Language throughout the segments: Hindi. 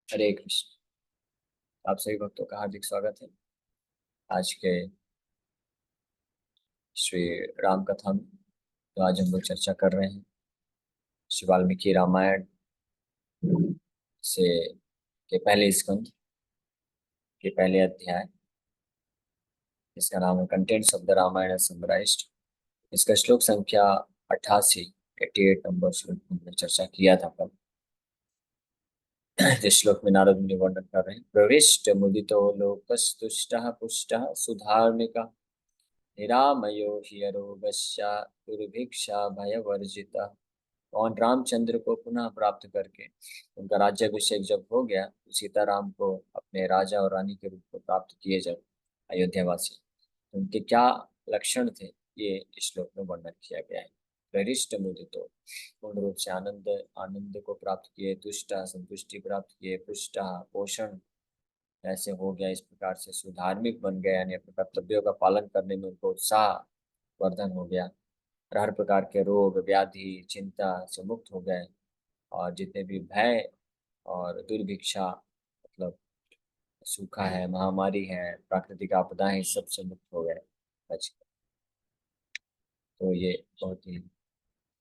हरे कृष्ण। आप सभी भक्तों का हार्दिक स्वागत है आज के श्री राम कथा में। तो आज हम लोग चर्चा कर रहे हैं श्री वाल्मीकि रामायण से के पहले स्कंद के पहले अध्याय। इसका नाम है contents of the Ramayana summarised. इसका श्लोक संख्या 88, 88 नंबर श्लोक में हमने चर्चा किया था कल। जिस श्लोक में नारद मुनि वर्णन कर रहे हैं, प्रविष्ट मुदितो लोकस्तुष्टः पुष्टः सुधार्मिका निरामयो हि अरोगस्या दुर्भिक्षा भयवर्जिता। और रामचंद्र को पुनः प्राप्त करके उनका राज्याभिषेक जब हो गया तो सीताराम को अपने राजा और रानी के रूप में प्राप्त किए जब अयोध्यावासी, तो उनके क्या लक्षण थे ये इस श्लोक में वर्णन किया गया है। गरिष्ठ मुदितो, पूर्ण रूप से आनंद आनंद को प्राप्त किए, तुष्ट संतुष्टि प्राप्त किए, पुष्ट पोषण ऐसे हो गया, इस प्रकार से सुधार्मिक बन गए, यानी अपने कर्तव्यों का पालन करने में उनको उत्साह वर्धन हो गया। और हर प्रकार के रोग व्याधि चिंता से मुक्त हो गए, और जितने भी भय और दुर्भिक्षा मतलब सूखा है, महामारी है, प्राकृतिक आपदाएं, इस सब से मुक्त हो गए, बच गए। तो ये बहुत ही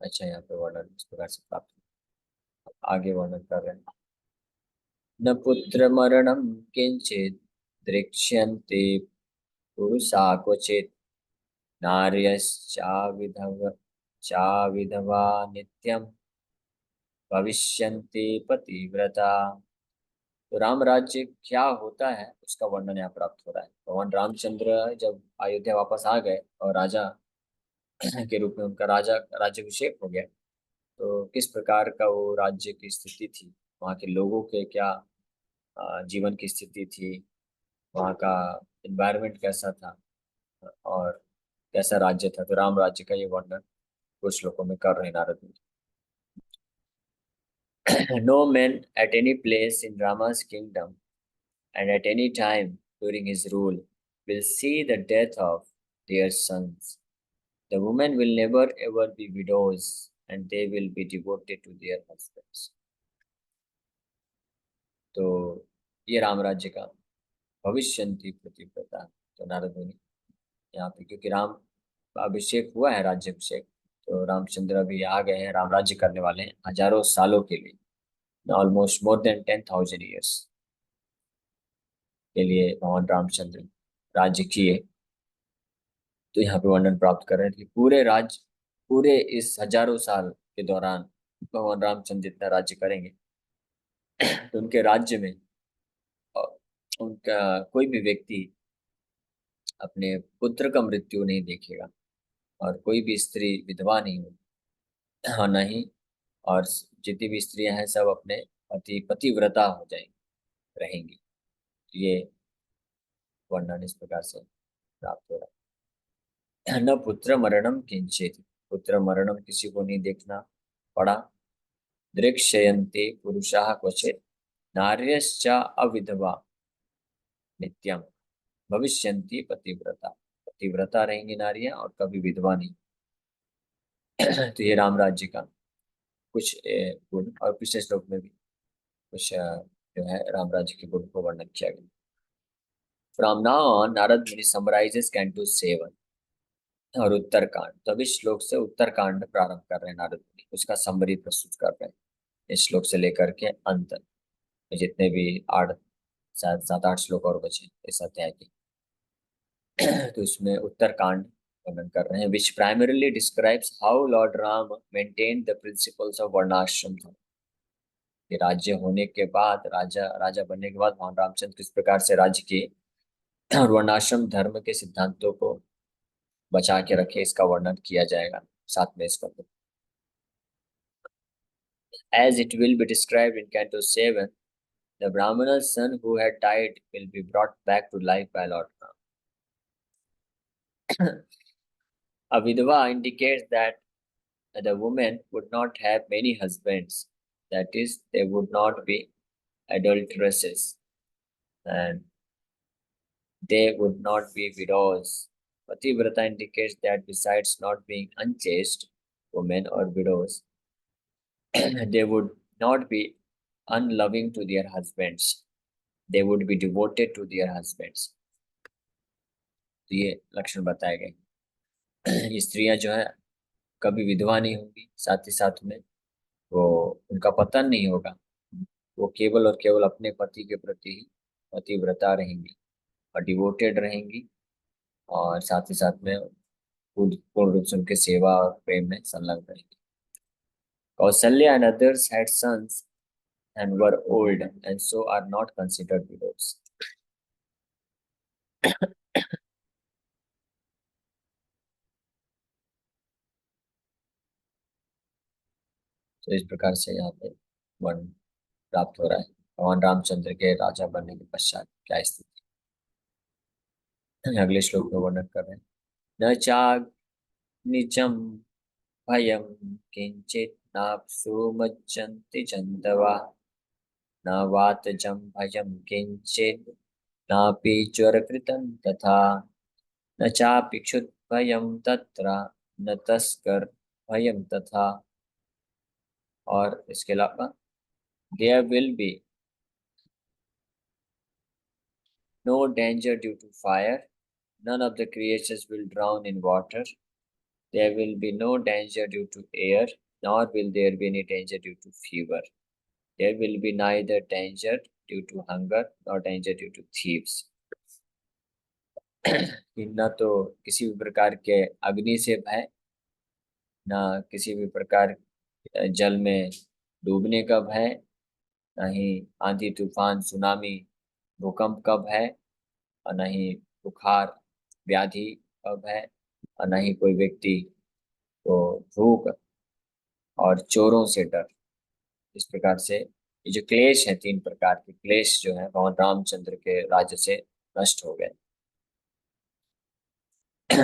अच्छा यहाँ पे वर्णन इस प्रकार से प्राप्त हुआ। आगे वर्णन कर रहे हैं, न पुत्र मरणम किंचित दृक्ष्यन्ते पुरुषा क्वचित् नार्यश्चाविधव चाविधवा नित्यम भविष्यन्ति पतिव्रता। तो राम राज्य क्या होता है उसका वर्णन यहाँ प्राप्त हो रहा है। भगवान रामचंद्र जब अयोध्या वापस आ गए और राजा के रूप में उनका राज्याभिषेक हो गया, तो किस प्रकार का वो राज्य की स्थिति थी, वहाँ के लोगों के क्या जीवन की स्थिति थी, वहाँ का एनवायरनमेंट कैसा था, और कैसा राज्य था। तो राम राज्य का ये वर्णन कुछ श्लोकों में कर रहे हैं नारद मुनि। No man at any place in Rama's kingdom and at any time during his rule will see the death of their sons. The women will never ever be widows and they will be devoted to their husbands. तो ये राम राज्य का भविष्यंती प्रतिव्रता। तो नारद मुनि यहाँ पे, क्योंकि राम का अभिषेक हुआ है, राज्याभिषेक, तो रामचंद्र अभी आ गए हैं, राम राज्य करने वाले हैं हजारों सालों के लिए, ऑलमोस्ट मोर देन 10,000 years के लिए भगवान रामचंद्र राज्य किए। तो यहाँ पे वर्णन प्राप्त कर रहे हैं कि पूरे इस हजारों साल के दौरान भगवान रामचंद्र जितना राज्य करेंगे, तो उनके राज्य में अ, उनका कोई भी व्यक्ति अपने पुत्र का मृत्यु नहीं देखेगा, और कोई भी स्त्री विधवा नहीं होगी, हाँ नहीं, और जितनी भी स्त्रियां हैं सब अपने पतिव्रता हो जाएंगी, रहेंगी। ये वर्णन इस प्रकार से प्राप्त हो रहा है। न पुत्र मरणम किंचित, पुत्र मरणम किसी को नहीं देखना पड़ा। दृक्षयन्ते पुरुषाः क्वचित् नार्यश्च अविधवा नित्यम भविष्यन्ति पतिव्रता। पतिव्रता रहेंगी नारियां और कभी विधवा नहीं। तो ये राम राज्य का कुछ गुण, और पिछले श्लोक में भी कुछ जो है राम राज्य के गुण को वर्णन किया गया। फ्रॉम नाउ ऑन नारद मुनि समराइजेस कैंटो 7 और उत्तरकांड। तो अभी श्लोक से उत्तरकांड प्रारंभ कर रहे हैं नारद मुनि, उसका समरी प्रस्तुत कर रहे हैं इस श्लोक से लेकर के अंत तक। जितने भी 7 8 श्लोक और बचे इस अध्याय के, तो इसमें उत्तरकांड वर्णन कर रहे हैं, which primarily describes how Lord Ram maintain the principles of varnashrama dharma. कि राज्य होने के बाद, राजा राजा बनने के बाद भगवान रामचंद्र किस प्रकार से राज्य किए और वर्णाश्रम धर्म के सिद्धांतों को बचा के रखे, इसका वर्णन किया जाएगा साथ में इसका। As it will be described in Canto 7, the Brahmana's son who had died will be brought back to life by Lord Ram. A vidva indicates that the woman would not have many husbands, that is, they would not be adulteresses, and they would not be widows. Pativrata indicates that besides not being unchaste women or widows, they would not be unloving to their husbands. They would be devoted to their husbands. तो ये लक्षण बताए गए। स्त्रियां जो है कभी विधवा नहीं होंगी, साथ ही साथ में वो उनका पतन नहीं होगा। वो केवल और केवल अपने पति के प्रति ही पतिव्रता रहेंगी और डिवोटेड रहेंगी, और साथ ही साथ में पूर्ण रूप से उनके सेवा और प्रेम में संलग्न रहेंगी। Kaushalya and others had sons and were old and so are not considered widows. तो इस प्रकार से यहाँ पे वर्ण प्राप्त हो रहा है। भगवान रामचंद्र के राजा बनने के पश्चात क्या स्थिति, अगले श्लोक में वर्णन कर रहे हैं। न चाग निजम भयम किंचित नापसु मज्जन्ति चंदवा, न वातजम भयम किंचित नापि ज्वरकृतं तथा, न चापि क्षुत् भयम तत्र न तस्कर भयम तथा। और इसके अलावा there will be no danger due to fire, none of the creatures will drown in water, there will be no danger due to air, nor will there be any danger due to fever. There will be neither danger due to hunger nor danger due to thieves. न तो किसी भी प्रकार के अग्नि से भय, न किसी भी प्रकार जल में डूबने का भय, न ही आंधी तूफान सुनामी भूकंप का भय, और न ही बुखार व्याधि का भय, और न ही कोई व्यक्ति को भूख और चोरों से डर। इस प्रकार से ये जो क्लेश है, 3 प्रकार के क्लेश जो है भगवान रामचंद्र के राज्य से नष्ट हो गए।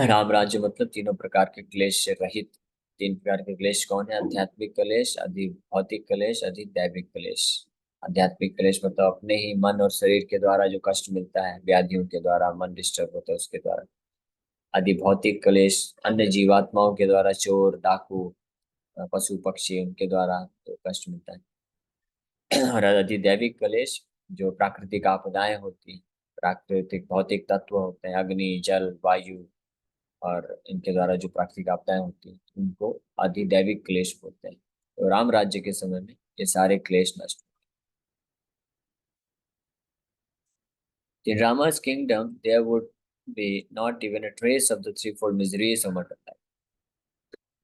राम राज्य मतलब तीनों प्रकार के क्लेश से रहित। 3 प्रकार के क्लेश कौन है? आध्यात्मिक क्लेश, अधि भौतिक क्लेश, अधि दैविक क्लेश। आध्यात्मिक क्लेश मतलब अपने ही मन और शरीर के द्वारा जो कष्ट मिलता है, व्याधियों के द्वारा मन डिस्टर्ब होता है उसके द्वारा। अधि भौतिक क्लेश अन्य जीवात्माओं के द्वारा, चोर डाकू पशु पक्षी उनके द्वारा तो कष्ट मिलता है। और अधि दैविक क्लेश जो प्राकृतिक आपदाएं होती, प्राकृतिक भौतिक तत्व होते हैं, अग्नि जल वायु और इनके द्वारा जो प्राकृतिक आपदाएं होती हैं उनको अधिदैविक क्लेश बोलते हैं। तो राम राज्य के समय में ये सारे क्लेश नष्ट हुए। In Rama's kingdom there would be not even a trace of the threefold miseries of mortal life.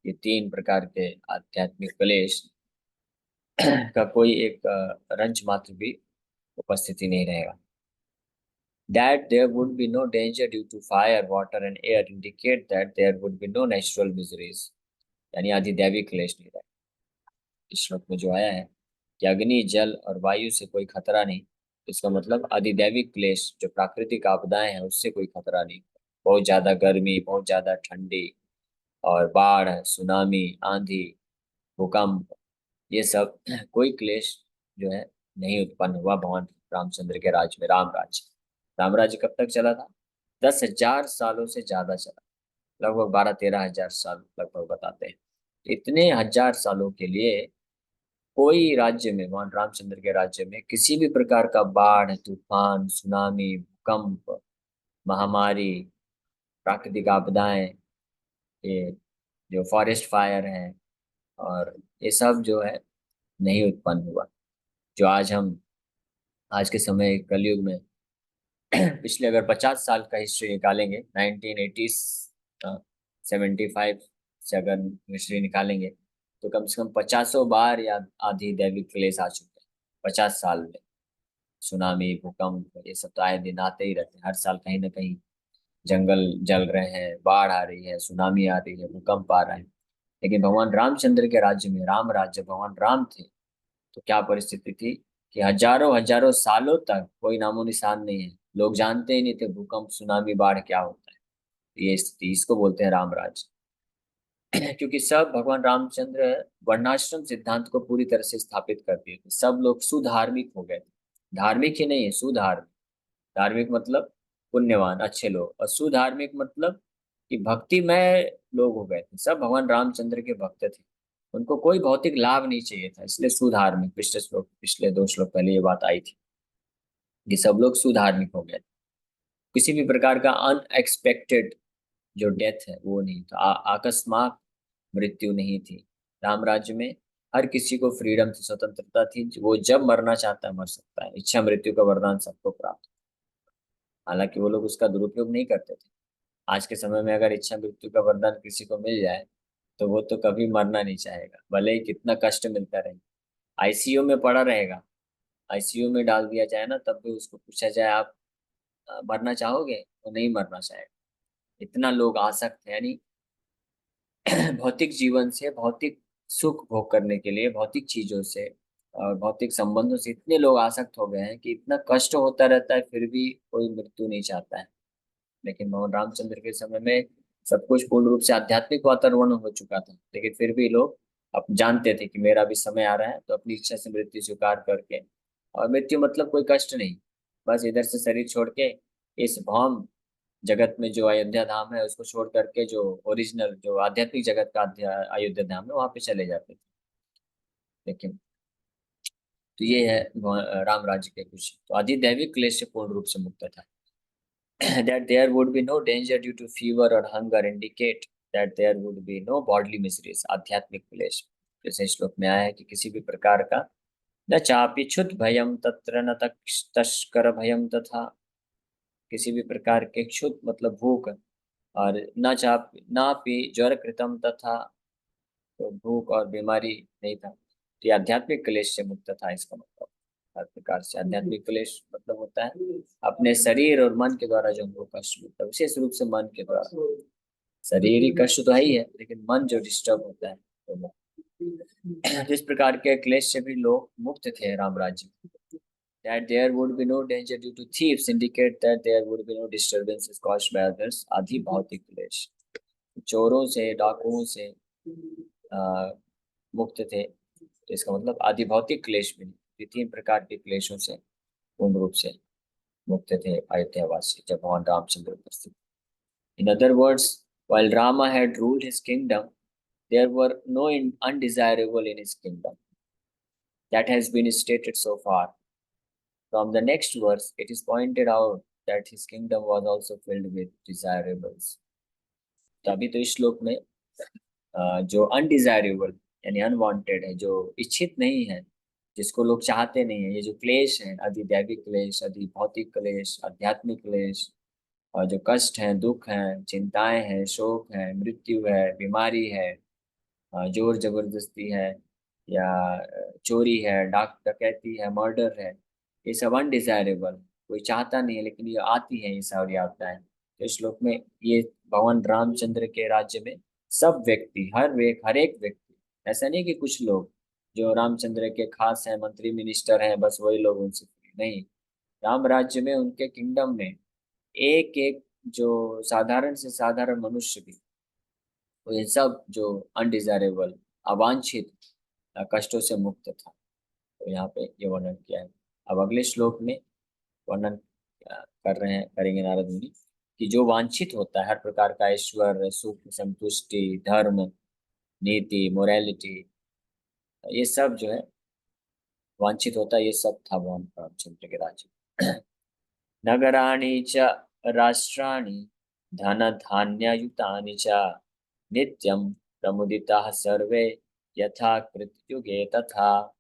ये 3 प्रकार के आध्यात्मिक क्लेश का कोई एक रंच मात्र भी उपस्थिति नहीं रहेगा। That there would be no danger due to fire, water and air indicate that there would be no natural miseries, यानी अधिदैविक क्लेश नहीं रहेगा। इस श्लोक में जो आया है कि अग्नि जल और वायु से कोई खतरा नहीं, इसका मतलब अधिदैविक क्लेश जो प्राकृतिक आपदाएं हैं उससे कोई खतरा नहीं। बहुत ज्यादा गर्मी, बहुत ज्यादा ठंडी और बाढ़, सुनामी, आंधी, भूकंप, ये सब कोई क्लेश जो है नहीं उत्पन्न हुआ भगवान रामचंद्र के राज्य में। राम राज्य कब तक चला था? 10,000 सालों से ज्यादा चला, लगभग 12-13 हजार साल लगभग बताते हैं। इतने हजार सालों के लिए कोई राज्य में, भगवान रामचंद्र के राज्य में किसी भी प्रकार का बाढ़, तूफान, सुनामी, भूकंप, महामारी, प्राकृतिक आपदाएं, ये जो फॉरेस्ट फायर है और ये सब जो है नहीं उत्पन्न हुआ। जो आज के समय कलयुग में पिछले अगर 50 साल का हिस्ट्री निकालेंगे, 1980 75 से अगर हिस्ट्री निकालेंगे तो कम से कम 50 बार या आधी दैविक क्लेश आ चुके हैं 50 साल में। सुनामी, भूकंप, ये सब तो आए दिन आते ही रहते हैं। हर साल कहीं ना कहीं जंगल जल रहे हैं, बाढ़ आ रही है, सुनामी आ रही है, भूकंप आ रहा है। लेकिन भगवान रामचंद्र के राज्य में, राम राज्य, भगवान राम थे तो क्या परिस्थिति थी कि हजारों हजारों सालों तक कोई नामो निशान नहीं है। लोग जानते ही नहीं थे भूकंप, सुनामी, बाढ़ क्या होता है। ये स्थिति, इसको बोलते हैं राम राज्य। क्योंकि सब भगवान रामचंद्र वर्णाश्रम सिद्धांत को पूरी तरह से स्थापित कर दिए थे। सब लोग सुधार्मिक हो गए थे। धार्मिक ही नहीं है, सुधार्मिक। धार्मिक मतलब पुण्यवान, अच्छे लोग, और सुधार्मिक मतलब कि भक्तिमय लोग हो गए थे। सब भगवान रामचंद्र के भक्त थे। उनको कोई भौतिक लाभ नहीं चाहिए था, इसलिए सुधार्मिक, पिछले 2 श्लोक पहले ये बात आई थी कि सब लोग सुधार्मिक हो गए। किसी भी प्रकार का अनएक्सपेक्टेड जो डेथ है वो नहीं था, अकस्मात मृत्यु नहीं थी। राम राज्य में हर किसी को फ्रीडम थी, स्वतंत्रता थी, वो जब मरना चाहता है मर सकता है, इच्छा मृत्यु का वरदान सबको प्राप्त। हालांकि वो लोग उसका दुरुपयोग नहीं करते थे। आज के समय में अगर इच्छा मृत्यु का वरदान किसी को मिल जाए तो वो तो कभी मरना नहीं चाहेगा, भले ही कितना कष्ट मिलता रहे। आईसीयू में पड़ा रहेगा, आईसीयू में डाल दिया जाए ना, तब भी उसको पूछा जाए आप मरना चाहोगे, वो नहीं मरना चाहेगा। इतना लोग आसक्त है, यानी भौतिक जीवन से, भौतिक सुख भोग करने के लिए, भौतिक चीजों से और भौतिक संबंधों से इतने लोग आसक्त हो गए हैं कि इतना कष्ट होता रहता है फिर भी कोई मृत्यु नहीं चाहता है। लेकिन भगवान रामचंद्र के समय में सब कुछ पूर्ण रूप से आध्यात्मिक वातावरण हो चुका था, लेकिन फिर भी लोग अब जानते थे कि मेरा भी समय आ रहा है, तो अपनी इच्छा से मृत्यु स्वीकार करके, और मृत्यु मतलब कोई कष्ट नहीं, बस इधर से शरीर छोड़ के इस भौम जगत में जो अयोध्या धाम है उसको छोड़ करके जो ओरिजिनल जो आध्यात्मिक जगत का अयोध्या धाम है वहां पे चले जाते थे। लेकिन तो ये है राम राज्य के कुछ तो अधिदैविक क्लेश से पूर्ण रूप से मुक्त था। That there would be no danger due to fever or hunger indicate that there would be no bodily miseries, आध्यात्मिक क्लेश। जैसे श्लोक में आया है कि किसी भी प्रकार का न चापि क्षुत भयम तत्र न तस्कर भयम तथा, किसी भी प्रकार के क्षुत मतलब भूख, और न चाप ना पी ज्वर कृतम तथा, तो भूख और बीमारी नहीं था। तो ये आध्यात्मिक क्लेश से मुक्त था, इसका मतलब हर प्रकार से आध्यात्मिक क्लेश मतलब होता है अपने शरीर और मन के द्वारा जो हमको कष्ट मिलता है, विशेष रूप से मन के द्वारा। शारीरिक कष्ट तो है ही है, लेकिन मन जो डिस्टर्ब होता है तो इस प्रकार के क्लेश से भी लोग मुक्त थे राम राज्य में। That there would be no danger due to thieves indicate that there would be no disturbances caused by others, आदि भौतिक क्लेश। चोरों से, डाकुओं से मुक्त थे, तो इसका मतलब आदि भौतिक क्लेश भी नहीं। ये 3 प्रकार के क्लेशों से पूर्ण रूप से मुक्त थे अयोध्यावासी जब भगवान रामचंद्र उपस्थित। In other words, while Rama had ruled his kingdom, there were no undesirable in his kingdom. That has been stated so far. From the next verse, it is pointed out that his kingdom was also filled with desirables. तो अभी तो इस श्लोक में जो अनडिजायरेबल यानी अनवांटेड है, जो इच्छित नहीं है, जिसको लोग चाहते नहीं है, ये जो क्लेश है, अधिदैविक क्लेश, अधि भौतिक क्लेश, आध्यात्मिक क्लेश, और जो कष्ट है, दुख है, चिंताएं हैं, शोक है, मृत्यु है, बीमारी है, जोर जबरदस्ती है, या चोरी है, डाक डकैती है, मर्डर है, ये सब अनडिजायरेबल, कोई चाहता नहीं है, लेकिन ये आती है, ये सारी आपदाएं। तो इस श्लोक में ये भगवान रामचंद्र के राज्य में सब व्यक्ति, हर एक व्यक्ति, ऐसा नहीं कि कुछ लोग जो रामचंद्र के खास हैं, मंत्री मिनिस्टर हैं, बस वही लोग उनसे free। नहीं, राम राज्य में, उनके किंगडम में एक एक जो साधारण से साधारण मनुष्य भी, तो ये सब जो अनडिजायरेबल, अवांछित कष्टों से मुक्त था। तो यहाँ पे ये वर्णन किया है। अब अगले श्लोक में वर्णन करेंगे नारद मुनि कि जो वांछित होता है, हर प्रकार का ऐश्वर्य, सुख, संतुष्टि, धर्म, नीति, मोरालिटी, ये सब जो है वांछित होता है, ये सब था भगवान रामचंद्र के राज्य में। नगराणि च राष्ट्राणि धन धान्ययुतानि च नित्यं प्रमुदिताः सर्वे यथा कृतयुगे तथा।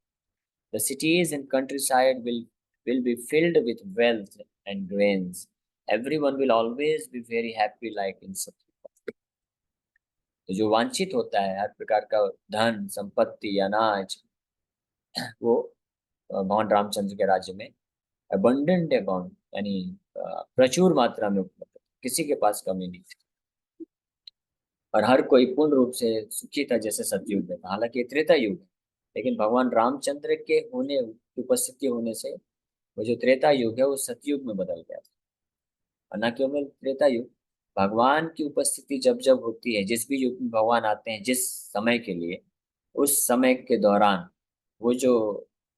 The cities and countryside will be filled with wealth and grains. Everyone will always be very happy like in Satyuga। तो जो वांछित होता है, हर प्रकार का धन, संपत्ति, अनाज, वो भगवान रामचंद्र के राज्य में अबंडेंट अमाउंट, यानी प्रचुर मात्रा में उपलब्ध है, किसी के पास कमी नहीं थी, और हर कोई पूर्ण रूप से सुखी था जैसे सतयुग में था। हालांकि ये त्रेता युग है, लेकिन भगवान रामचंद्र के होने, उपस्थिति होने से वो जो त्रेता युग है वो सतयुग में बदल गया था। और न केवल त्रेता युग, भगवान की उपस्थिति जब जब होती है, जिस भी युग में भगवान आते हैं जिस समय के लिए, उस समय के दौरान वो जो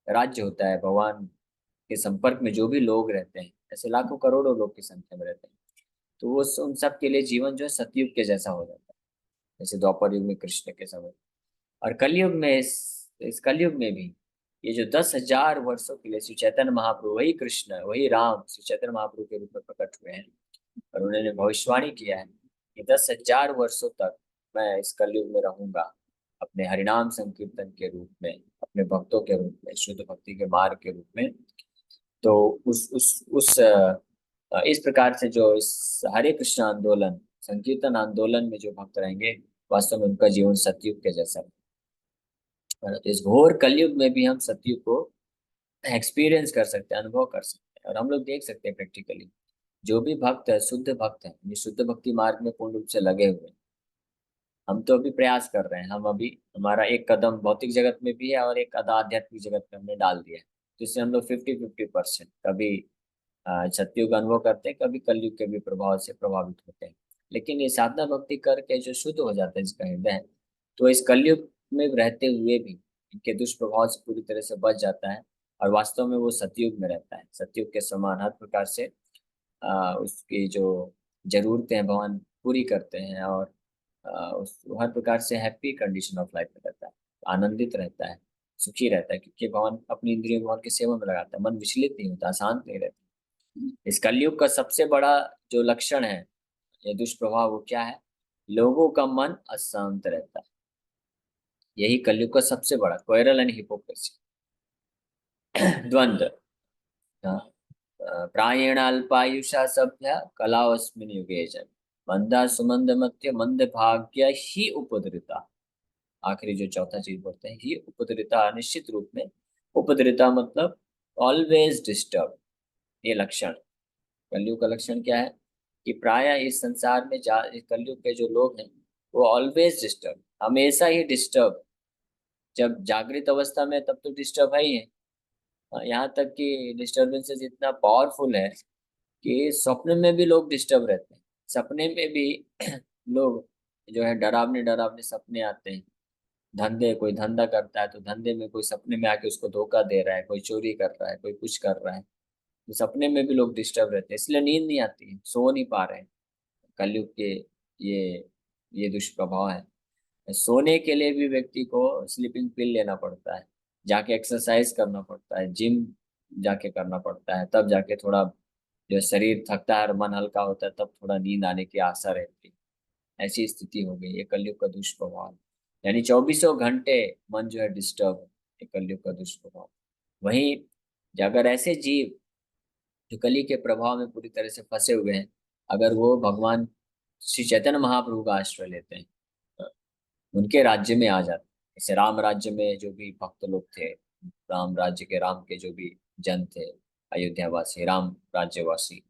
राज्य होता है, भगवान के संपर्क में जो भी लोग रहते हैं, ऐसे लाखों करोड़ों लोग की संख्या में रहते हैं, तो वो उन सब के लिए जीवन जो है सतयुग के जैसा हो जाता है, जैसे द्वापर युग में कृष्ण के समय। और कलयुग में इस कलयुग में भी ये जो 10,000 वर्षों के लिए श्री चैतन्य महाप्रभु, वही कृष्ण वही राम श्री चैतन्य महाप्रभु के रूप में प्रकट हुए हैं, और उन्होंने भविष्यवाणी किया है कि 10,000 वर्षों तक मैं इस कलयुग में रहूंगा, अपने हरिनाम संकीर्तन के रूप में, अपने भक्तों के रूप में, शुद्ध भक्ति के मार्ग के रूप में। तो इस प्रकार से जो इस हरे कृष्ण आंदोलन, संकीर्तन आंदोलन में जो भक्त रहेंगे, वास्तव में उनका जीवन सतयुग के जैसा है। तो इस घोर कलयुग में भी हम सतयुग को एक्सपीरियंस कर सकते हैं, अनुभव कर सकते हैं, और हम लोग देख सकते हैं प्रैक्टिकली। जो भी भक्त है, शुद्ध भक्त है, ये शुद्ध भक्ति मार्ग में पूर्ण रूप से लगे हुए हैं। हम तो अभी प्रयास कर रहे हैं, हम अभी हमारा एक कदम भौतिक जगत में भी है और एक आधा आध्यात्मिक जगत में हमने डाल दिया है, जिससे हम लोग 50-50% कभी सतयुग अनुभव करते हैं, कभी कलयुग के भी प्रभाव से प्रभावित होते हैं। लेकिन ये साधना भक्ति करके जो शुद्ध हो जाता है जिसका हृदय, तो इस कलयुग में रहते हुए भी इनके दुष्प्रभाव से पूरी तरह से बच जाता है, और वास्तव में वो सतयुग में रहता है। सतयुग के समान हर प्रकार से उसकी जो जरूरतें हैं भगवान पूरी करते हैं, और उस हर प्रकार से हैप्पी कंडीशन ऑफ लाइफ में रहता है, आनंदित रहता है, सुखी रहता है, क्योंकि भगवान अपनी इंद्रियों भगवान के सेवा में लगाता है, मन विचलित नहीं होता, शांत नहीं रहता। इस कलयुग का सबसे बड़ा जो लक्षण है, ये दुष्प्रभाव, वो क्या है? लोगों का मन अशांत रहता है। यही कलयुग का सबसे बड़ा क्वेरल एंड हिपोक्रेसी, द्वंद्व। हाँ, प्रायेण अल्पायुषा सभ्य कलावस्मिन युगे जन, मंदा सुमंद मत्य मंद भाग्य ही उपद्रिता। आखिरी जो चौथा चीज बोलते हैं, ही उपद्रिता, निश्चित रूप में उपद्रिता मतलब ऑलवेज डिस्टर्ब। ये लक्षण, कलयुग का लक्षण क्या है? कि प्राय इस संसार में इस कलयुग के जो लोग हैं, वो ऑलवेज डिस्टर्ब, हमेशा ही डिस्टर्ब। जब जागृत अवस्था में तब तो डिस्टर्ब है ही है, यहाँ तक कि डिस्टर्बेंसेस इतना पावरफुल है कि स्वप्न में भी लोग डिस्टर्ब रहते हैं। सपने में भी लोग जो है, डरावने डरावने सपने आते हैं। धंधे, कोई धंधा करता है तो धंधे में कोई सपने में आके उसको धोखा दे रहा है, कोई चोरी कर रहा है, कोई कुछ कर रहा है, तो सपने में भी लोग डिस्टर्ब रहते हैं, इसलिए नींद नहीं आती है, सो नहीं पा रहे हैं। कलयुग के ये ये दुष्प्रभाव है। सोने के लिए भी व्यक्ति को स्लीपिंग पिल लेना पड़ता है, जाके एक्सरसाइज करना पड़ता है, जिम जाके करना पड़ता है, तब जाके थोड़ा जो शरीर थकता है और मन हल्का होता है, तब थोड़ा नींद आने की आशा रहती है। ऐसी स्थिति हो गई, ये कलयुग का दुष्प्रभाव। यानी 24 घंटे मन जो है डिस्टर्ब है, ये कलयुग का दुष्प्रभाव। वहीं अगर ऐसे जीव जो कली के प्रभाव में पूरी तरह से फंसे हुए हैं, अगर वो भगवान श्री चैतन्य महाप्रभु का आश्रय लेते हैं, उनके राज्य में आ जाते हैं। जैसे राम राज्य में जो भी भक्त लोग थे, राम राज्य के, राम के जो भी जन थे, अयोध्यावासी, राम राज्यवासी,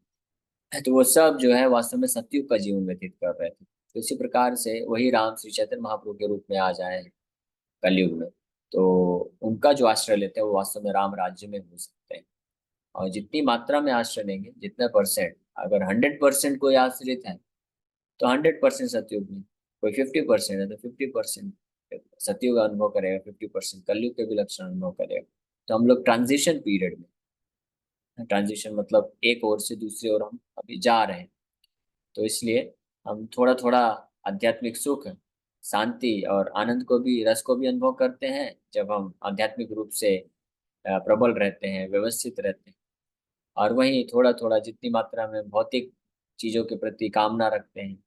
तो वो सब जो है वास्तव में सतयुग का जीवन व्यतीत कर रहे थे। तो इसी प्रकार से वही राम श्री चैतन्य महाप्रभु के रूप में आ जाए कलयुग में, तो उनका जो आश्रय लेते हैं वो वास्तव में राम राज्य में हो सकते हैं। और जितनी मात्रा में आश्रय लेंगे, जितना परसेंट, अगर 100% कोई आश्रित है तो 100% सतयुग में, कोई 50% है तो 50% सतयुग का अनुभव करेगा, 50% कलयुग के भी लक्षण अनुभव करेगा। तो हम लोग ट्रांजिशन पीरियड में, ट्रांजिशन मतलब एक ओर से दूसरी ओर हम अभी जा रहे हैं, तो इसलिए हम थोड़ा थोड़ा आध्यात्मिक सुख, शांति और आनंद को भी, रस को भी अनुभव करते हैं, जब हम आध्यात्मिक रूप से प्रबल रहते हैं, व्यवस्थित रहते हैं। और वहीं थोड़ा थोड़ा जितनी मात्रा में भौतिक चीजों के प्रति कामना रखते हैं,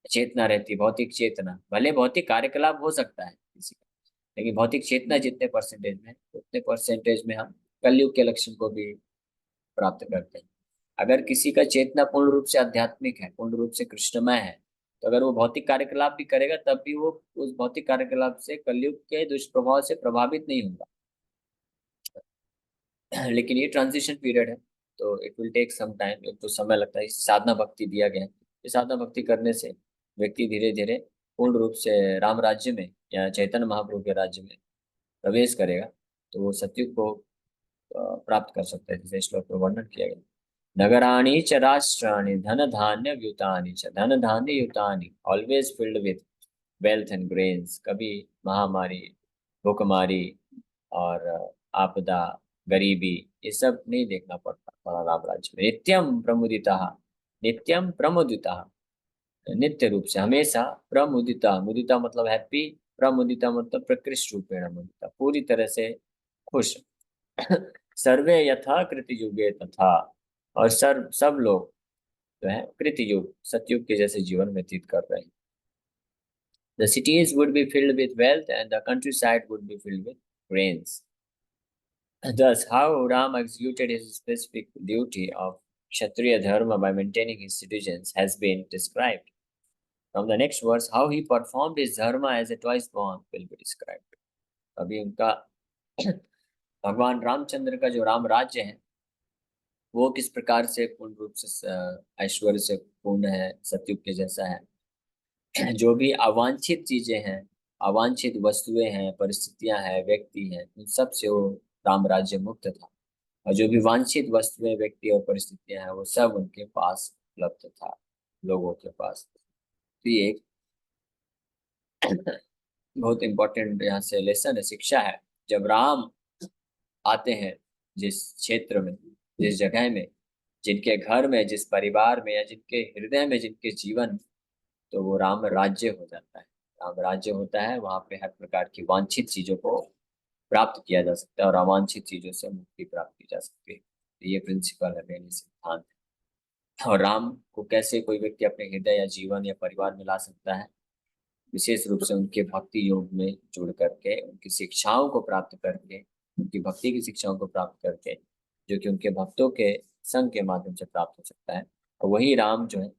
चेतना रहती है, भौतिक चेतना, भले भौतिक कार्यकलाप हो सकता है किसी का, लेकिन भौतिक चेतना जितने परसेंटेज में है, उतने परसेंटेज में हम कलयुग के लक्षण को भी प्राप्त करते हैं। अगर किसी का चेतना पूर्ण रूप से आध्यात्मिक है, पूर्ण रूप से कृष्णमय है, तो अगर वो भौतिक कार्यकलाप भी करेगा तब भी वो उस भौतिक कार्यकलाप से, कलयुग के दुष्प्रभाव से प्रभावित नहीं होगा। लेकिन ये ट्रांजिशन पीरियड है, तो it will take some time, एक तो समय लगता है। इस साधना भक्ति दिया गया है, इस साधना भक्ति करने से व्यक्ति धीरे धीरे पूर्ण रूप से राम राज्य में या चैतन्य महाप्रभु के राज्य में प्रवेश करेगा, तो वो सतयुग को प्राप्त कर सकता है, जैसे श्लोक में वर्णन किया गया। नगराणि च राष्ट्राणि धन धान्य युतानि च, धन धान्य युतानि, always filled with wealth and grains. कभी महामारी, भूखमारी और आपदा, गरीबी, ये सब नहीं देखना पड़ता पड़ा राम राज्य में। नित्यम प्रमुदिता, नित्यम प्रमुदिता, नित्य रूप से हमेशा प्रमुदिता, मुदिता मतलब हैप्पी, प्रमुदिता मतलब प्रकृष्ट रूपेण मुदिता, पूरी तरह से खुश। सर्वे यथा कृति युगे तथा, और सब लोग जो है कृति युग सतयुग के जैसे जीवन व्यतीत कर रहे हैं। The cities would be filled with wealth and the countryside would be filled with rains. Thus, how Ram executed his specific duty of Kshatriya Dharma by maintaining his citizens has been described. From the next verse, how he performed his dharma as a twice born will be described. अभी उनका भगवान रामचंद्र का जो राम राज्य है वो किस प्रकार से पूर्ण रूप से ऐश्वर्य से पूर्ण है, सतयुग के जैसा है। जो भी अवांछित चीजें हैं, अवांछित वस्तुएं हैं, परिस्थितियां हैं, व्यक्ति हैं, उन सब से वो राम राज्य मुक्त था। और जो भी वांछित वस्तुएं, व्यक्ति और परिस्थितियां हैं, वो सब उनके पास उपलब्ध था, लोगों के पास। तो ये एक बहुत इंपॉर्टेंट यहाँ से लेसन है, शिक्षा है। जब राम आते हैं जिस क्षेत्र में, जिस जगह में, जिनके घर में, जिस परिवार में, या जिनके हृदय में, जिनके जीवन, तो वो राम राज्य हो जाता है। राम राज्य होता है, वहां पे हर प्रकार की वांछित चीजों को प्राप्त किया जा सकता है और अवांछित चीजों से मुक्ति प्राप्त की जा सकती है। तो ये प्रिंसिपल है, मेन सिद्धांत है। और राम को कैसे कोई व्यक्ति अपने हृदय या जीवन या परिवार में ला सकता है? विशेष रूप से उनके भक्ति योग में जुड़ करके, उनकी शिक्षाओं को प्राप्त करके, उनकी भक्ति की शिक्षाओं को प्राप्त करके, जो कि उनके भक्तों के संग के माध्यम से प्राप्त हो सकता है। और वही राम जो है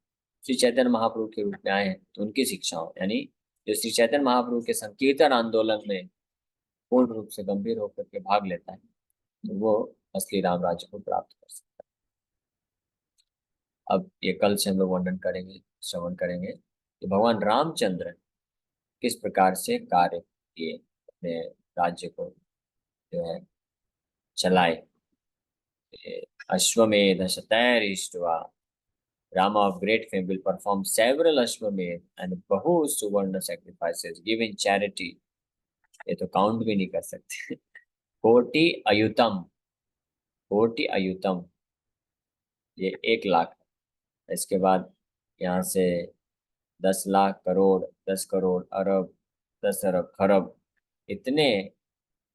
श्री चैतन्य महाप्रभु के रूप में आए हैं, तो उनकी शिक्षाओं, यानी जो श्री चैतन्य महाप्रभु के संकीर्तन आंदोलन में पूर्ण रूप से गंभीर होकर के भाग लेता है, तो वो असली राम राज्य को प्राप्त कर सकता है। अब ये कल से हम लोग वर्णन करेंगे, श्रवण करेंगे कि भगवान रामचंद्र किस प्रकार से कार्य किए, अपने राज्य को जो है चलाए। अश्वमेध शतैरिष्ट्वा, Rama of great fame will perform several Ashwamedh and बहु सुवर्ण sacrifices, give in charity। ये तो काउंट भी नहीं कर सकते। कोटि अयुतम, कोटि अयुतम, ये 1 लाख। इसके बाद यहाँ से 10 लाख, करोड़, 10 करोड़, अरब, 10 अरब, खरब, इतने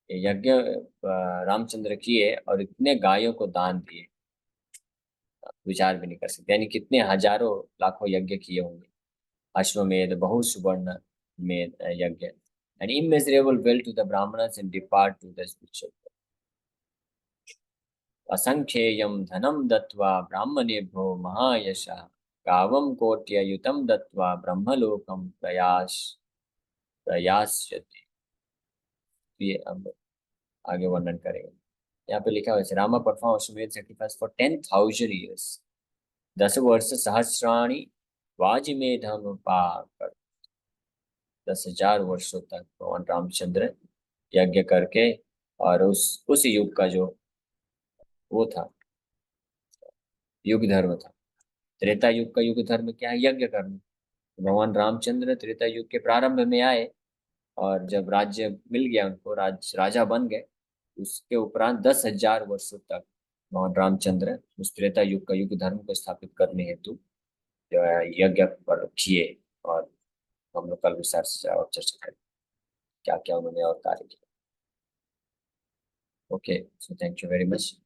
यज्ञ रामचंद्र किए और इतने गायों को दान दिए, विचार भी नहीं कर सकते। यानी कितने हजारों लाखों यज्ञ किए होंगे। अश्वमेध, बहु सुवर्ण में यज्ञ, and immeasurable wealth to the brahmanas and depart to the spiritual world। असंख्येयं धनं दत्वा ब्राह्मणेभ्यो महायशः, गावं कोट्ययुतं दत्वा ब्रह्मलोकं प्रयास्यति। ये हम आगे वर्णन करेंगे। यहाँ पे लिखा हुआ है, रामा परफॉर्म अश्वमेध सैक्रिफाइस फॉर 10,000 years, 10 वर्ष सहस्राणि वाजिमेधम पाकर। 10,000 वर्षों तक भगवान रामचंद्र यज्ञ करके, और उस युग का जो वो था, युग धर्म था। त्रेता युग का युग धर्म क्या है? यज्ञ करना। भगवान रामचंद्र त्रेता युग के प्रारंभ में आए, और जब राज्य मिल गया उनको, राजा बन गए, उसके उपरांत 10,000 वर्षों तक भगवान रामचंद्र उस त्रेता युग का युग धर्म को स्थापित करने हेतु जो है यज्ञ पर किए। और हम लोग कल विस्तार से और चर्चा करें क्या क्या उन्होंने और कार्य किया। Okay, so thank you very much.